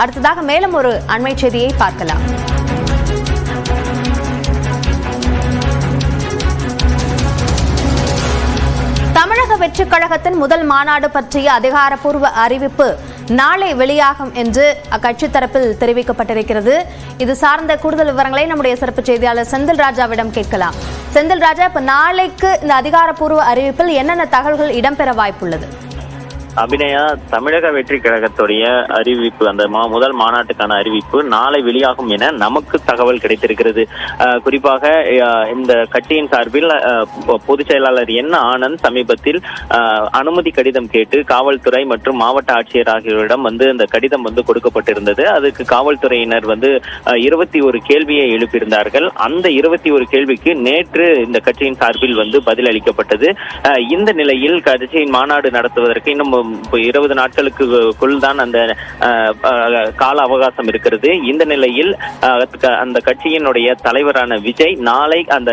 அடுத்ததாக மேலும் ஒரு அண்மை செய்தியை பார்க்கலாம். தமிழக வெற்றிக் கழகத்தின் முதல் மாநாடு பற்றிய அதிகாரப்பூர்வ அறிவிப்பு நாளை வெளியாகும் என்று அக்கட்சி தரப்பில் தெரிவிக்கப்பட்டிருக்கிறது. இது சார்ந்த கூடுதல் விவரங்களை நம்முடைய சிறப்பு செய்தியாளர் செந்தில் ராஜாவிடம் கேட்கலாம். செந்தில் ராஜா, இப்ப நாளைக்கு இந்த அதிகாரப்பூர்வ அறிவிப்பில் என்னென்ன தகவல்கள் இடம்பெற வாய்ப்புள்ளது? அபிநயா, தமிழக வெற்றி கழகத்துடைய அறிவிப்பு, அந்த முதல் மாநாட்டுக்கான அறிவிப்பு நாளை வெளியாகும் என நமக்கு தகவல் கிடைத்திருக்கிறது. குறிப்பாக இந்த கட்சியின் சார்பில் பொதுச் செயலாளர் என் ஆனந்த் சமீபத்தில் அனுமதி கடிதம் கேட்டு காவல்துறை மற்றும் மாவட்ட ஆட்சியர் ஆகியோரிடம் இந்த கடிதம் கொடுக்கப்பட்டிருந்தது. அதுக்கு காவல்துறையினர் 21 கேள்வியை எழுப்பியிருந்தார்கள். அந்த 21 கேள்விக்கு நேற்று இந்த கட்சியின் சார்பில் பதிலளிக்கப்பட்டது. இந்த நிலையில் கட்சியின் மாநாடு நடத்துவதற்கு இன்னும் 20 நாட்களுக்குள் தான் அந்த கால அவகாசம் இருக்கிறது. இந்த நிலையில் அந்த கட்சியினுடைய தலைவரான விஜய் நாளை அந்த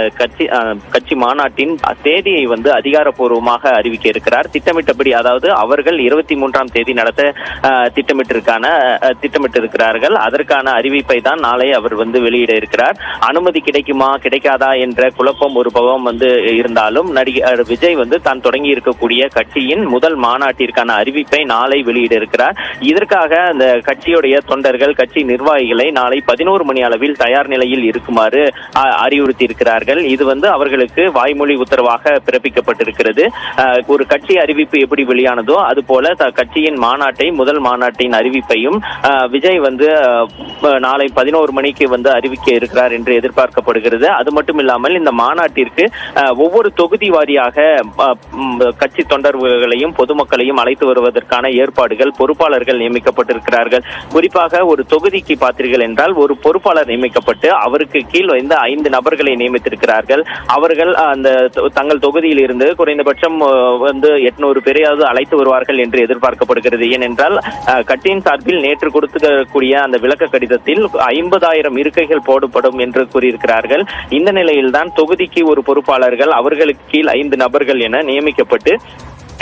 கட்சி மாநாட்டின் தேதியை அதிகாரப்பூர்வமாக அறிவிக்க இருக்கிறார். திட்டமிட்டபடி, அதாவது அவர்கள் 23ஆம் தேதி நடத்த திட்டமிட்டிருக்கிறார்கள். அதற்கான அறிவிப்பை தான் நாளை அவர் வெளியிட இருக்கிறார். அனுமதி கிடைக்குமா கிடைக்காதா என்ற குழப்பம் ஒரு பக்கம் இருந்தாலும் நடிகர் விஜய் தான் தொடங்கி இருக்கக்கூடிய கட்சியின் முதல் மாநாட்டிற்கு அறிவிப்பை நாளை வெளியிட இருக்கிறார். இதற்காக அந்த கட்சியுடைய தொண்டர்கள், கட்சி நிர்வாகிகளை நாளை 11 மணி அளவில் தயார் நிலையில் இருக்குமாறு அறிவுறுத்தி இருக்கிறார்கள். இது அவர்களுக்கு வாய்மொழி உத்தரவாக பிறப்பிக்கப்பட்டிருக்கிறது. ஒரு கட்சி அறிவிப்பு எப்படி வெளியானதோ அதுபோல கட்சியின் முதல் மாநாட்டின் அறிவிப்பையும் விஜய் நாளை 11 மணிக்கு அறிவிக்க இருக்கிறார் என்று எதிர்பார்க்கப்படுகிறது. அது மட்டும் இல்லாமல் இந்த மாநாட்டிற்கு ஒவ்வொரு தொகுதி வாரியாக கட்சி தொண்டர்களையும் பொதுமக்களையும் அழைத்து வருவதற்கான ஏற்பாடுகள், பொறுப்பாளர்கள் நியமிக்கப்பட்டிருக்கிறார்கள். குறிப்பாக ஒரு தொகுதிக்கு பார்த்தீர்கள் என்றால் ஒரு பொறுப்பாளர் நியமிக்கப்பட்டு அவருக்கு கீழ் 5 நபர்களை நியமித்திருக்கிறார்கள். அவர்கள் அந்த தங்கள் தொகுதியில் இருந்து குறைந்தபட்சம் 800 பேரையாவது அழைத்து வருவார்கள் என்று எதிர்பார்க்கப்படுகிறது. ஏனென்றால் கட்சியின் சார்பில் நேற்று கொடுத்துக்கூடிய அந்த விளக்க கடிதத்தில் 50,000 இருக்கைகள் போடப்படும் என்று கூறியிருக்கிறார்கள். இந்த நிலையில்தான் தொகுதிக்கு ஒரு பொறுப்பாளர்கள், அவர்களுக்கு கீழ் 5 நபர்கள் என நியமிக்கப்பட்டு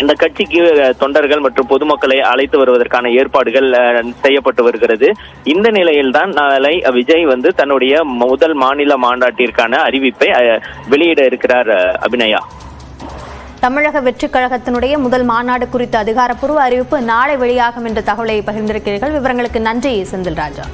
இந்த கட்சிக்கு தொண்டர்கள் மற்றும் பொதுமக்களை அழைத்து வருவதற்கான ஏற்பாடுகள் செய்யப்பட்டு வருகிறது. இந்த நிலையில்தான் நாளை விஜய் தன்னுடைய முதல் மாநில மாநாட்டிற்கான அறிவிப்பை வெளியிட இருக்கிறார். அபிநயா, தமிழக வெற்றிக் கழகத்தினுடைய முதல் மாநாடு குறித்த அதிகாரப்பூர்வ அறிவிப்பு நாளை வெளியாகும் என்ற தகவலை பகிர்ந்திருக்கிறீர்கள். விவரங்களுக்கு நன்றி செந்தில் ராஜா.